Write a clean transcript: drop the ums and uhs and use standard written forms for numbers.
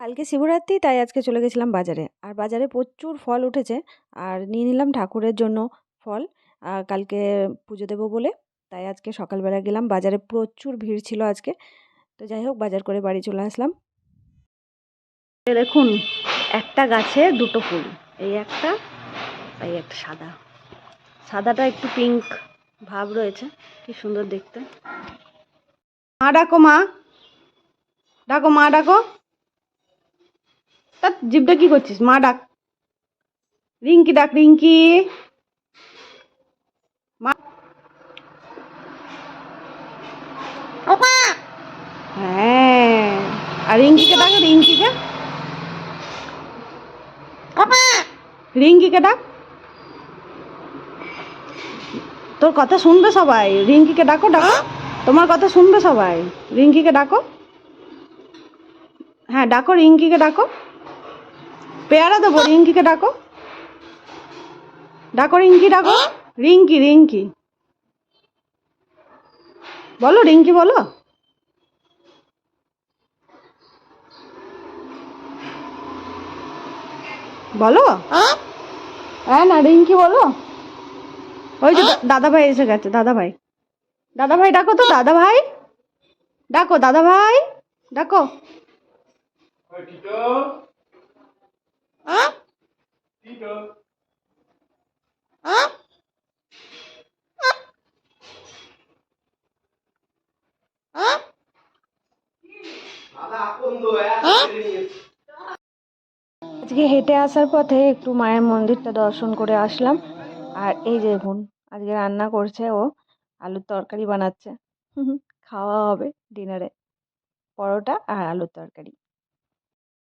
কালকে শিবরাত্রি, তাই আজকে চলে গেছিলাম বাজারে। আর বাজারে প্রচুর ফল উঠেছে, আর নিয়ে নিলাম ঠাকুরের জন্য ফল। কালকে পুজো দেবো বলে, তাই আজকে সকালবেলা গেলাম বাজারে। প্রচুর ভিড় ছিল আজকে। তো যাই হোক, বাজার করে বাড়ি চলে আসলাম। দেখুন, একটা গাছে দুটো ফুল, এই একটা, এই একটা সাদা। সাদাটা একটু পিঙ্ক ভাব রয়েছে, কি সুন্দর দেখতে। মা ডাকো, মা ডাকো, মা ডাকো। তা জিভটা কি করছিস? মা ডাক, রিঙ্কি ডাক, রিঙ্কি। মা, হ্যাঁ। আর রিঙ্কিকে ডাক, রিঙ্কিকে, রিঙ্কিকে ডাক। তোর কথা শুনবে সবাই, রিঙ্কিকে ডাকো, ডাকো। তোমার কথা শুনবে সবাই, রিঙ্কিকে ডাকো। হ্যাঁ ডাকো, রিঙ্কিকে ডাকো। পেয়ারা দেবো, রিঙ্কিকে ডাকো, ডাকো রিঙ্কি, ডাকো। রিঙ্কি, রিঙ্কি বলো, রিঙ্কি বলো। বলো, হ্যাঁ না, রিঙ্কি বলো। ওই যে দাদা ভাই এসে গেছে, দাদা ভাই। দাদা ভাই ডাকো তো, দাদা ভাই ডাকো, দাদা ভাই ডাকো। আজকে হেঁটে আসার পথে একটু মায়ের মন্দিরটা দর্শন করে আসলাম। আর এই যে দেখুন, আজকে রান্না করছে ও, আলুর তরকারি বানাচ্ছে। খাওয়া হবে ডিনারে, পরোটা আর আলুর তরকারি।